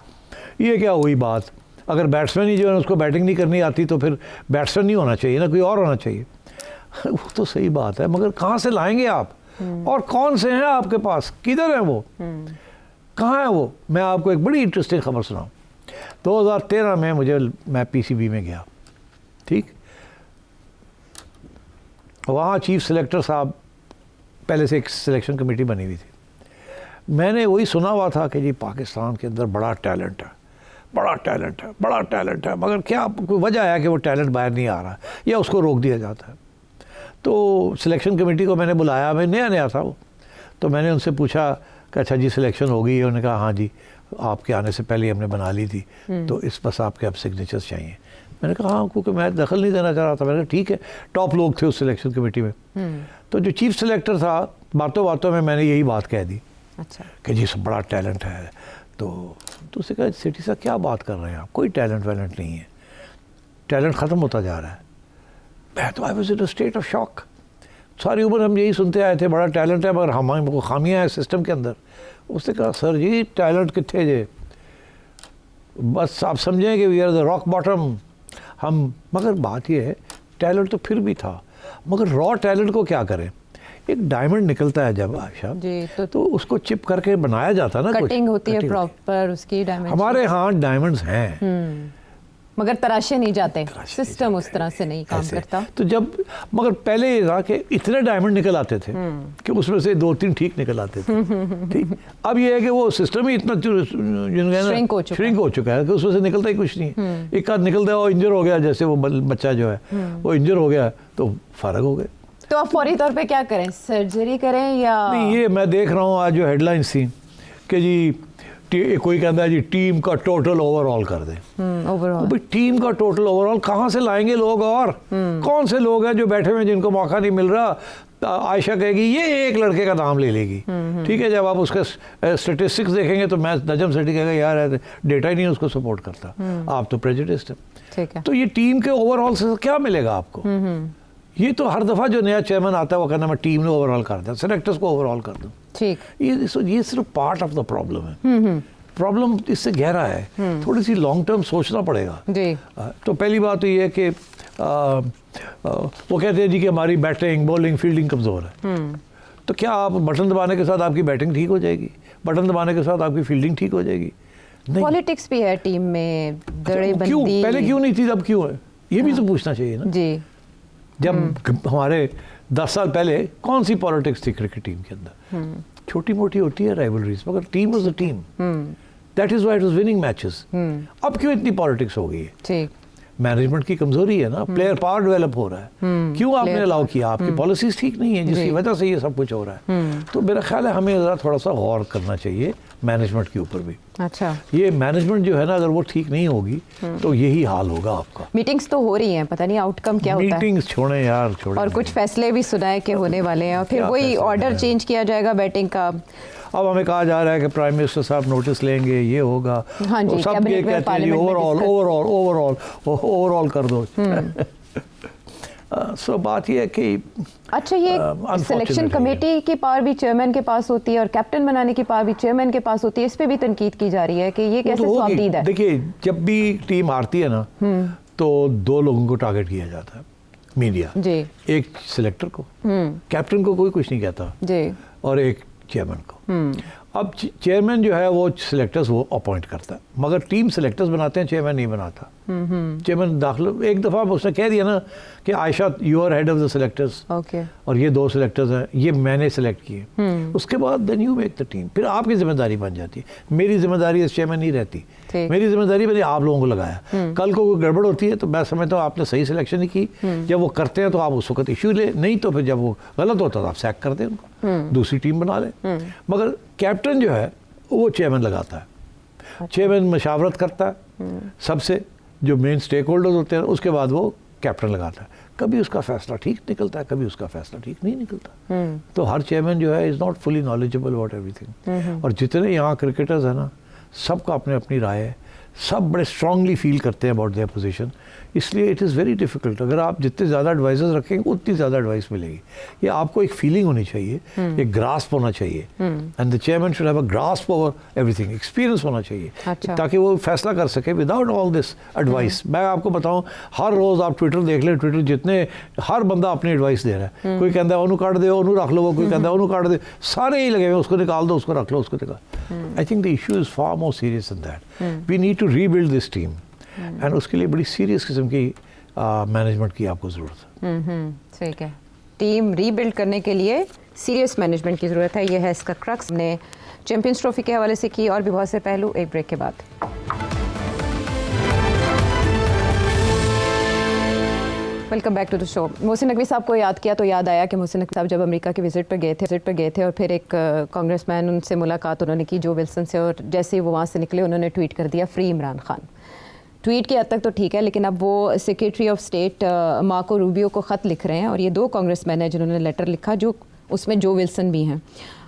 یہ کیا ہوئی بات, اگر بیٹسمین ہی جو ہے اس کو بیٹنگ نہیں کرنی آتی تو پھر بیٹسمین نہیں ہونا چاہیے نا, کوئی اور ہونا چاہیے. وہ تو صحیح بات ہے, مگر کہاں سے لائیں گے آپ, اور کون سے ہیں آپ کے پاس, کدھر ہیں وہ, کہاں ہیں وہ. میں آپ کو ایک بڑی انٹرسٹنگ خبر سناؤں. 2013 میں میں پی سی بی میں گیا, ٹھیک, وہاں چیف سلیکٹر صاحب, پہلے سے ایک سلیکشن کمیٹی بنی ہوئی تھی. میں نے وہی سنا ہوا تھا کہ جی پاکستان کے اندر بڑا ٹیلنٹ ہے, بڑا ٹیلنٹ ہے, بڑا ٹیلنٹ ہے, مگر کیا کوئی وجہ ہے کہ وہ ٹیلنٹ باہر نہیں آ رہا ہے یا اس کو روک دیا جاتا ہے. تو سلیکشن کمیٹی کو میں نے بلایا, میں نیا تھا وہ, تو میں نے ان سے پوچھا کہ اچھا جی سلیکشن ہو گئی ہے. انہوں نے کہا ہاں جی آپ کے آنے سے پہلے ہم نے بنا لی تھی, تو اس بس آپ کے اب سگنیچرز چاہیے. میں نے کہا ہاں, کیونکہ میں دخل نہیں دینا چاہ رہا تھا. میں نے کہا ٹھیک ہے, ٹاپ لوگ تھے اس سلیکشن کمیٹی میں. تو جو چیف سلیکٹر تھا, باتوں باتوں میں نے یہی بات کہہ دی کہ جی سب بڑا ٹیلنٹ ہے. تو اسے کہا سیٹھی صاحب کیا بات کر رہے ہیں آپ, کوئی ٹیلنٹ ویلنٹ نہیں ہے. ٹیلنٹ ختم ہوتا جا رہا ہے. میں تو I was in a state of shock. ساری عمر ہم یہی سنتے آئے تھے بڑا ٹیلنٹ ہے مگر ہمارے کو خامیاں ہیں سسٹم کے اندر. اس نے کہا سر جی ٹیلنٹ کتنے جے, بس آپ سمجھیں کہ we are the rock bottom ہم. مگر بات یہ ہے ٹیلنٹ تو پھر بھی تھا, مگر را ٹیلنٹ کو کیا کریں. ایک ڈائمنڈ نکلتا ہے جب عائشہ جی تو اس کو چپ کر کے بنایا جاتا ہے نا, کٹنگ ہوتی ہے پراپر اس کی ڈائمنڈ. ہمارے ہاں ڈائمنڈز ہیں مگر تراشے نہیں جاتے, سسٹم اس طرح سے نہیں کام کرتا. تو جب مگر پہلے یہ تھا کہ اتنے ڈائمنڈ نکل آتے تھے کہ اس میں سے 2-3 ٹھیک نکل آتے تھے. ٹھیک, اب یہ ہے کہ وہ سسٹم ہی اتنا شرنک ہو چکا ہے کہ اس میں سے نکلتا ہی کچھ نہیں. ایک آدھ نکلتا ہے وہ انجر ہو گیا, جیسے وہ بچہ جو ہے وہ انجر ہو گیا تو فارغ ہو گئے. تو آپ فوری طور پہ کیا کریں, سرجری کریں یا نہیں. یہ میں دیکھ رہا ہوں آج جو ہیڈ لائنس تھیں کہ جی کوئی کہتا ہے جی ٹیم کا ٹوٹل اوور آل کر دیں. ٹیم کا ٹوٹل اوور آل کہاں سے لائیں گے لوگ, اور کون سے لوگ ہیں جو بیٹھے ہوئے جن کو موقع نہیں مل رہا. عائشہ کہے گی یہ ایک لڑکے کا نام لے لے گی. ٹھیک ہے, جب آپ اس کے اسٹیٹسٹکس دیکھیں گے تو میں نجم سیٹھی کہے گا یار ڈیٹا ہی نہیں اس کو سپورٹ کرتا, آپ تو پریجوڈسڈ ہیں. تو یہ ٹیم کے اوور آل سے کیا ملے گا آپ کو. یہ تو ہر دفعہ جو نیا چیئرمین آتا ہے وہ کہنا میں ٹیم نے اوور آل کر دیں, سلیکٹرز کو اوور آل کر دوں. یہ صرف پارٹ آف دا پرابلم ہے. پرابلم اس سے گہرا ہے, تھوڑی سی لانگ ٹرم سوچنا پڑے گا. تو پہلی بات تو یہ ہے کہ وہ کہتے ہیں جی کہ ہماری بیٹنگ بولنگ فیلڈنگ کمزور ہے. تو کیا آپ بٹن دبانے کے ساتھ آپ کی بیٹنگ ٹھیک ہو جائے گی, بٹن دبانے کے ساتھ آپ کی فیلڈنگ ٹھیک ہو جائے گی؟ نہیں. پالیٹکس بھی ہے ٹیم میں, دڑے کیوں بندی پہلے کیوں نہیں تھی, اب کیوں ہے, یہ بھی تو پوچھنا چاہیے نا. جی جب ہمارے 10 سال پہلے کون سی پالیٹکس تھی کرکٹ ٹیم کے اندر, چھوٹی موٹی ہوتی ہے رائیولریز, مگر team was a team. That is why it was winning matches. اب کیوں اتنی پالیٹکس ہو گئی ہے؟ مینجمنٹ کی کمزوری ہے نا, پلیئر پاور ڈیولپ ہو رہا ہے. کیوں آپ نے الاؤ کیا, آپ کی پالیسیز ٹھیک نہیں ہیں جس کی وجہ سے یہ سب کچھ ہو رہا ہے. تو میرا خیال ہے ہمیں ذرا تھوڑا سا غور کرنا چاہیے مینجمنٹ کے اوپر بھی. اچھا, یہ مینجمنٹ جو ہے نا اگر وہ ٹھیک نہیں ہوگی تو یہی حال ہوگا آپ کا. میٹنگز تو ہو رہی ہیں, پتہ نہیں آؤٹ کم کیا ہوتا ہے. میٹنگز چھوڑیں یار, چھوڑیں. اور کچھ فیصلے بھی سنائے کہ ہونے والے ہیں, اور پھر وہی آرڈر چینج کیا جائے گا بیٹنگ کا. اب ہمیں کہا جا رہا ہے کہ پرائم منسٹر صاحب نوٹس لیں گے, یہ ہوگا. ہاں جی, سب یہ کہتے ہیں اوور آل کر دو. سو بات یہ ہے کہ اچھا, یہ سلیکشن کمیٹی کی پاور بھی چیئرمین کے پاس ہوتی ہے اور کیپٹن بنانے کی پاور بھی چیئرمین کے پاس ہوتی ہے, اس پہ بھی تنقید کی جا رہی ہے کہ یہ کیسے سوابدید ہے. دیکھیے جب بھی ٹیم ہارتی ہے نا تو 2 لوگوں کو ٹارگٹ کیا جاتا ہے میڈیا. جی, ایک سلیکٹر کو, کیپٹن کو کوئی کچھ نہیں کہتا, جی, اور ایک چیئرمین کو. اب چیئرمین جو ہے وہ سلیکٹرز وہ اپوائنٹ کرتا ہے, مگر ٹیم سلیکٹرز بناتے ہیں, چیئرمین نہیں بناتا. چیئرمین داخل ایک دفعہ اس نے کہہ دیا نا کہ Ayesha you are head of the selectors, اور یہ 2 سلیکٹرز ہیں, یہ میں نے سلیکٹ کیے. اس کے بعد then you make the team. پھر آپ کی ذمہ داری بن جاتی ہے. میری ذمہ داری اس چیئرمین نہیں رہتی, میری ذمہ داری میں نے آپ لوگوں کو لگایا. کل کو کوئی گڑبڑ ہوتی ہے تو میں سمجھتا ہوں آپ نے صحیح سلیکشن نہیں کی. جب وہ کرتے ہیں تو آپ اس وقت ایشو لیں, نہیں تو پھر جب وہ غلط ہوتا تو آپ سیک کر دیں ان کو, دوسری ٹیم بنا لیں. مگر کیپٹن جو ہے وہ چیئرمین لگاتا ہے. چیئرمین مشاورت کرتا ہے سب سے, جو مین سٹیک ہولڈرز ہوتے ہیں, اس کے بعد وہ کیپٹن لگاتا ہے. کبھی اس کا فیصلہ ٹھیک نکلتا ہے, کبھی اس کا فیصلہ ٹھیک نہیں نکلتا. تو ہر چیئرمین جو ہے is not fully knowledgeable about every thing. اور جتنے یہاں کرکٹرز ہیں نا سب کا اپنے اپنی رائے ہے, سب بڑے اسٹرانگلی فیل کرتے ہیں اباؤٹ دیئر پوزیشن. اس لیے اٹ از ویری ڈیفیکلٹ. اگر آپ جتنے زیادہ ایڈوائزرز رکھیں گے اتنی زیادہ ایڈوائس ملے گی. یہ آپ کو ایک فیلنگ ہونی چاہیے, ایک گراسپ ہونا چاہیے, and the chairman should have a grasp over every thing. Experience ہونا چاہیے تاکہ وہ فیصلہ کر سکے وداؤٹ آل دس ایڈوائس. میں آپ کو بتاؤں, ہر روز آپ ٹویٹر دیکھ لیں, ٹویٹر جتنے ہر بندہ اپنی ایڈوائس دے رہا ہے. کوئی کہتا ہے انہوں کاٹ دو, انہوں رکھ لو, کوئی کہتا ہے انہوں کاٹ دے, سارے ہی لگے ہوئے اس کو نکال دو, اس کو رکھ لو, اس کو نکال. I think the issue is far more serious than that. We need to rebuild this team, and اس کے لیے بڑی سیریس قسم کی مینجمنٹ کی آپ کو ضرورت ہے. صحیح ہے, ٹیم ری بلڈ کرنے کے لیے سیریس مینجمنٹ کی ضرورت ہے. یہ ہے اس کا کرکس. نے چیمپئنز ٹرافی کے حوالے سے کی اور بھی بہت سے پہلو. ایک بریک کے بعد. ویلکم بیک ٹو دا شو. محسن نقوی صاحب کو یاد کیا تو یاد آیا کہ محسن نقوی صاحب جب امریکہ کے وزٹ پہ گئے تھے اور پھر ایک کانگریس مین ان سے ملاقات انہوں نے کی جو ولسن سے, اور جیسے ہی وہ وہاں سے نکلے انہوں نے ٹویٹ کر دیا فری عمران خان. ٹویٹ کی حد تک تو ٹھیک ہے, لیکن اب وہ secretary of state Marco Rubio کو خط لکھ رہے ہیں, اور یہ 2 کانگریس مین ہیں جنہوں نے لیٹر لکھا جو اس میں جو ولسن بھی ہیں.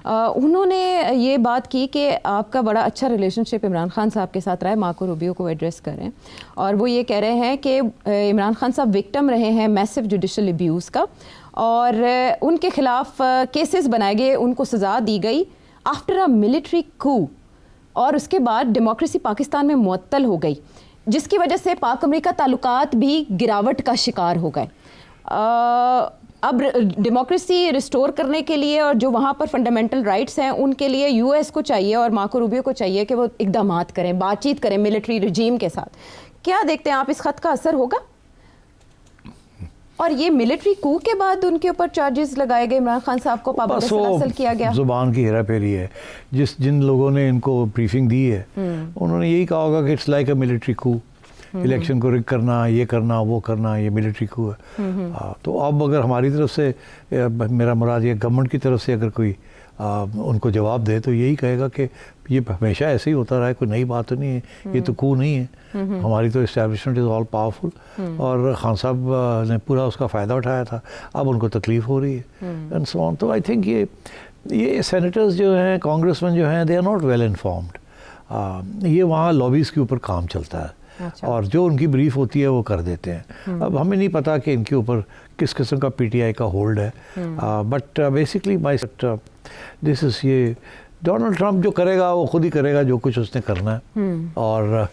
انہوں نے یہ بات کی کہ آپ کا بڑا اچھا ریلیشن شپ عمران خان صاحب کے ساتھ رہا ہے. مارکو روبیو کو ایڈریس کریں اور وہ یہ کہہ رہے ہیں کہ عمران خان صاحب وکٹم رہے ہیں میسو جوڈیشل ابیوز کا, اور ان کے خلاف کیسز بنائے گئے, ان کو سزا دی گئی آفٹر اے ملٹری کو, اور اس کے بعد ڈیموکریسی پاکستان میں معطل ہو گئی, جس کی وجہ سے پاک امریکہ تعلقات بھی گراوٹ کا شکار ہو گئے. اب ڈیموکریسی ریسٹور کرنے کے لیے اور جو وہاں پر فنڈامنٹل رائٹس ہیں ان کے لیے یو ایس کو چاہیے اور مارکو روبیو کو چاہیے کہ وہ اقدامات کریں, بات چیت کریں ملٹری رجیم کے ساتھ. کیا دیکھتے ہیں آپ اس خط کا اثر ہوگا؟ اور یہ ملٹری کو کے بعد ان کے اوپر چارجز لگائے گئے, عمران خان صاحب کو پابند سلاسل کیا گیا. زبان کی ہیرا پھیری ہے. جن لوگوں نے ان کو بریفنگ دی ہے انہوں نے یہی کہا ہوگا کہ اٹس لائک اے ملٹری کو, الیکشن کو رگ کرنا, یہ کرنا, وہ کرنا, یہ ملٹری کو ہے. تو اب اگر ہماری طرف سے, میرا مراد یہ گورنمنٹ کی طرف سے اگر کوئی ان کو جواب دے تو یہی کہے گا کہ یہ ہمیشہ ایسے ہی ہوتا رہا ہے, کوئی نئی بات تو نہیں ہے, یہ تو کو نہیں ہے, ہماری تو اسٹیبلشمنٹ از آل پاورفل, اور خان صاحب نے پورا اس کا فائدہ اٹھایا تھا, اب ان کو تکلیف ہو رہی ہے اینڈ سو آن. تو آئی تھنک یہ سینیٹرز جو ہیں, کانگریس مین جو ہیں, they are not well informed. یہ وہاں لابیز کے اوپر کام چلتا ہے اور جو ان کی بریف ہوتی ہے وہ کر دیتے ہیں. اب ہمیں نہیں پتا کہ ان کے اوپر کس قسم کا پی ٹی آئی کا ہولڈ ہے, بٹ بیسکلی دس از, یہ ڈونلڈ ٹرمپ جو کرے گا وہ خود ہی کرے گا جو کچھ اس نے کرنا ہے, اور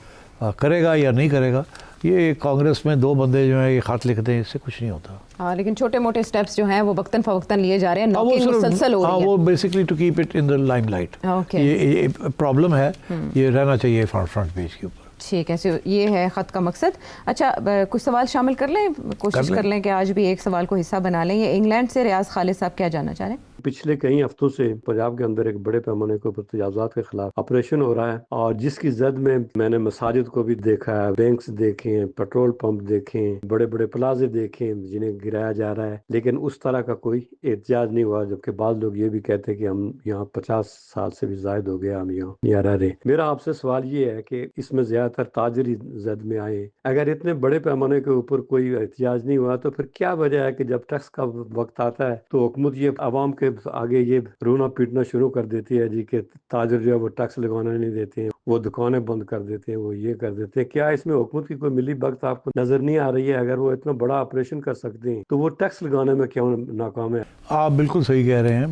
کرے گا یا نہیں کرے گا. یہ کانگریس میں دو بندے جو ہیں یہ خط لکھتے ہیں, اس سے کچھ نہیں ہوتا. لیکن چھوٹے موٹے سٹیپس جو ہیں وہ وقتاً فوقتاً لیے جا رہے ہیں, نوکیں مسلسل ہو رہی ہیں. وہ basically to keep it in the limelight. یہ پرابلم ہے, یہ رہنا چاہیے فرنٹ پیج کے اوپر. ٹھیک ہے, یہ ہے خط کا مقصد. اچھا, کچھ سوال شامل کر لیں, کوشش کر لیں کہ آج بھی ایک سوال کو حصہ بنا لیں. یہ انگلینڈ سے ریاض خالد صاحب کیا جاننا چاہ رہے ہیں؟ پچھلے کئی ہفتوں سے پنجاب کے اندر ایک بڑے پیمانے کے اوپر تجاوزات کے خلاف آپریشن ہو رہا ہے, اور جس کی زد میں نے مساجد کو بھی دیکھا ہے, بینکس دیکھیں, پیٹرول پمپ دیکھیں, بڑے بڑے پلازے دیکھیں جنہیں گرایا جا رہا ہے, لیکن اس طرح کا کوئی احتجاج نہیں ہوا. جبکہ بعض لوگ یہ بھی کہتے ہیں کہ ہم یہاں 50 سال سے بھی زائد ہو گیا, ہم یہاں رہ رہے. میرا آپ سے سوال یہ ہے کہ اس میں زیادہ تر تاجری زد میں آئے, اگر اتنے بڑے پیمانے کے اوپر کوئی احتجاج نہیں ہوا تو پھر کیا وجہ ہے کہ جب ٹیکس کا وقت آتا ہے تو حکومت یہ عوام کے آگے یہ رونا پیٹنا شروع کر دیتی ہے جی کہ تاجر جو ہے وہ ٹیکس لگانا نہیں دیتے ہیں, وہ دکانیں بند کر دیتے ہیں, وہ یہ کر دیتے ہیں. کیا اس میں حکومت کی کوئی ملی بخت آپ کو نظر نہیں آ رہی ہے؟ اگر وہ اتنا بڑا آپریشن کر سکتے ہیں تو وہ ٹیکس لگانے میں کیوں ناکام ہے؟ آپ بالکل صحیح کہہ رہے ہیں,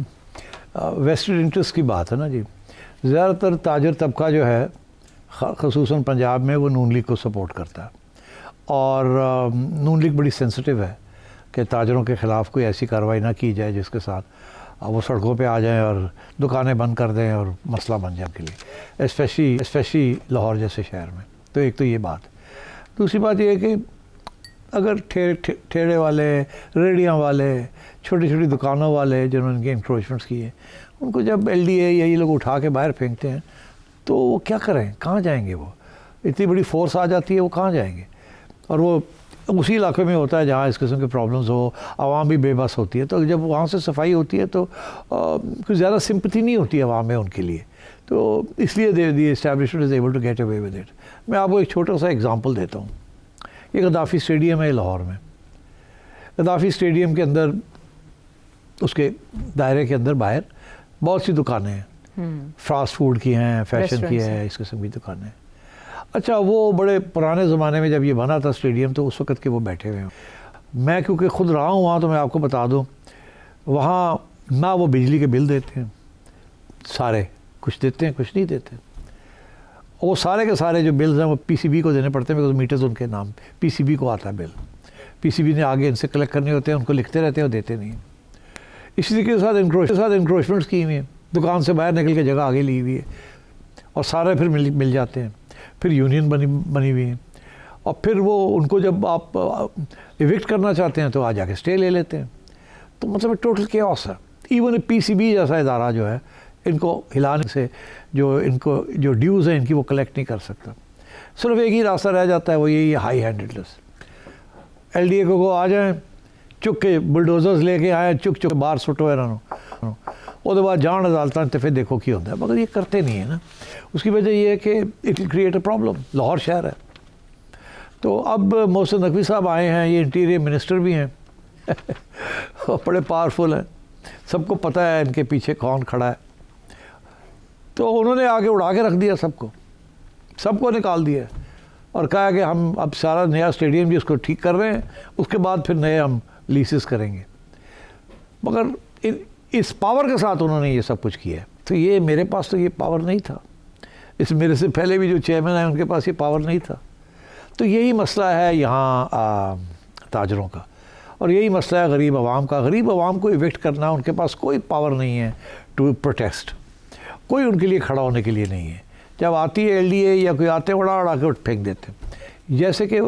ویسٹڈ انٹرسٹ کی بات ہے نا جی. زیادہ تر تاجر طبقہ جو ہے خصوصاً پنجاب میں وہ نون لیگ کو سپورٹ کرتا ہے, اور نون لیگ بڑی سینسٹیو ہے کہ تاجروں کے خلاف کوئی ایسی کارروائی نہ کی جائے جس کے ساتھ وہ سڑکوں پہ آ جائیں اور دکانیں بند کر دیں اور مسئلہ بن جائے کے لیے, اسپیشلی لاہور جیسے شہر میں. تو ایک تو یہ بات. دوسری بات یہ ہے کہ اگر ٹھیلے والے, ریڑیاں والے, چھوٹی چھوٹی دکانوں والے جنہوں نے ان کے انکروچمنٹس کیے, ان کو جب ایل ڈی اے یا یہ لوگ اٹھا کے باہر پھینکتے ہیں تو وہ کیا کریں, کہاں جائیں گے؟ وہ اتنی بڑی فورس آ جاتی ہے, وہ کہاں جائیں گے؟ اور وہ اسی علاقے میں ہوتا ہے جہاں اس قسم کے پرابلمز ہو, عوام بھی بے بس ہوتی ہے. تو جب وہاں سے صفائی ہوتی ہے تو کچھ زیادہ سمپتھی نہیں ہوتی ہے عوام میں ان کے لیے, تو اس لیے the establishment is able to get away with it. میں آپ کو ایک چھوٹا سا ایگزامپل دیتا ہوں. یہ غدافی اسٹیڈیم ہے لاہور میں. غدافی اسٹیڈیم کے اندر, اس کے دائرے کے اندر باہر بہت سی دکانیں ہیں, فاسٹ فوڈ کی ہیں, فیشن کی ہیں, اس قسم کی دکانیں. اچھا, وہ بڑے پرانے زمانے میں جب یہ بنا تھا اسٹیڈیم تو اس وقت کے وہ بیٹھے ہوئے ہیں. میں کیونکہ خود رہا ہوں وہاں تو میں آپ کو بتا دوں, وہاں نہ وہ بجلی کے بل دیتے ہیں, سارے کچھ دیتے ہیں کچھ نہیں دیتے. وہ سارے کے سارے جو بلز ہیں وہ پی سی بی کو دینے پڑتے ہیں, بیکاز میٹرز ان کے نام پی سی بی کو آتا ہے بل. پی سی بی نے آگے ان سے کلیکٹ کرنے ہوتے ہیں, ان کو لکھتے رہتے ہیں, وہ دیتے نہیں. اسی طریقے کے ساتھ انکروچمنٹس کی ہوئی ہیں, دکان سے باہر نکل کے جگہ آگے لی ہوئی ہے, اور سارے پھر مل جاتے ہیں. پھر یونین بنی ہوئی ہیں, اور پھر وہ ان کو جب آپ ایوکٹ کرنا چاہتے ہیں تو آ جا کے اسٹے لے لیتے ہیں. تو مطلب ٹوٹل کیوس ہے. ایون پی سی بی جیسا ادارہ جو ہے ان کو ہلانے سے جو ڈیوز ہیں ان کی وہ کلیکٹ نہیں کر سکتا. صرف ایک ہی راستہ رہ جاتا ہے, وہ یہی ہائی ہینڈڈنس. ایل ڈی اے کو آ جائیں, چک کے بلڈوزرز لے کے آئیں, چک باہر سٹو انہوں, وہ بعد جان عدالتاں تے پھر دیکھو کی ہوتا ہے. مگر یہ کرتے نہیں ہیں نا. اس کی وجہ یہ ہے کہ it will create a problem. Lahore شہر ہے. تو اب محسن نقوی صاحب آئے ہیں, یہ انٹیریئر منسٹر بھی ہیں, بڑے پاورفل ہیں, سب کو پتہ ہے ان کے پیچھے کون کھڑا ہے. تو انہوں نے آگے اڑا کے رکھ دیا سب کو نکال دیا اور کہا کہ ہم اب سارا نیا اسٹیڈیم جس کو ٹھیک کر رہے ہیں اس کے بعد پھر نئے ہم لیسز کریں گے. مگر اس پاور کے ساتھ انہوں نے یہ سب کچھ کیا ہے. تو یہ میرے پاس تو یہ پاور نہیں تھا. میرے سے پہلے بھی جو چیئرمین ہیں ان کے پاس یہ پاور نہیں تھا. تو یہی مسئلہ ہے یہاں تاجروں کا اور یہی مسئلہ ہے غریب عوام کا. غریب عوام کو ایوکٹ کرنا ان کے پاس کوئی پاور نہیں ہے ٹو پروٹیسٹ. کوئی ان کے لیے کھڑا ہونے کے لیے نہیں ہے. جب آتی ہے LDA یا کوئی آتے اڑا کے پھینک دیتے ہیں. جیسے کہ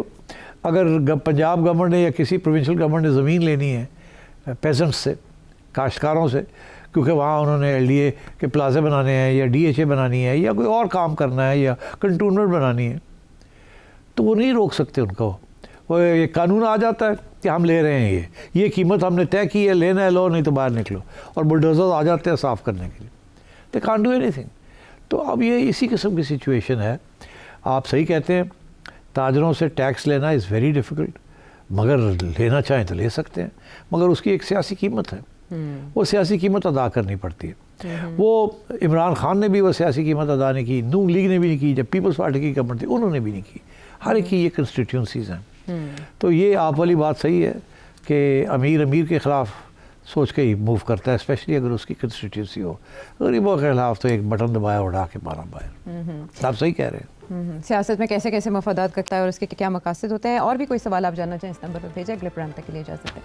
اگر پنجاب گورنمنٹ نے یا کسی پروونشل گورنمنٹ نے زمین لینی ہے پیزنٹس سے, کاشتکاروں سے, کیونکہ وہاں انہوں نے LDA کے پلازے بنانے ہیں یا DHA بنانی ہے یا کوئی اور کام کرنا ہے یا کنٹونمنٹ بنانی ہے, تو وہ نہیں روک سکتے ان کو. وہ ایک قانون آ جاتا ہے کہ ہم لے رہے ہیں یہ قیمت ہم نے طے کی ہے, لینا ہے لو, نہیں تو باہر نکلو. اور بلڈوزر آ جاتے ہیں صاف کرنے کے لیے. They can't do any thing. تو اب یہ اسی قسم کی سچویشن ہے. آپ صحیح کہتے ہیں تاجروں سے ٹیکس لینا از ویری ڈیفیکلٹ, مگر لینا چاہیں تو لے سکتے ہیں, مگر اس کی ایک سیاسی قیمت ہے. وہ سیاسی قیمت ادا کرنی پڑتی ہے. وہ عمران خان نے بھی وہ سیاسی قیمت ادا نہیں کی, نون لیگ نے بھی نہیں کی, جب پیپلز پارٹی کی گورنمنٹ تھی انہوں نے بھی نہیں کی. ہر ایک کی یہ کنسٹیٹیوئنسیز ہیں. تو یہ آپ والی بات صحیح ہے کہ امیر کے خلاف سوچ کے ہی موو کرتا ہے, اسپیشلی اگر اس کی کنسٹیٹیوئنسی ہو. غریبوں کے خلاف تو ایک بٹن دبایا اڑا کے مارا باہر. آپ صحیح کہہ رہے ہیں. سیاست میں کیسے کیسے مفادات کرتا ہے اور اس کے کیا مقاصد ہوتے ہیں. اور بھی کوئی سوال آپ جاننا چاہیں اس نمبر پر بھیجیں. اگلے پروگرام تک کے لیے اجازت ہے.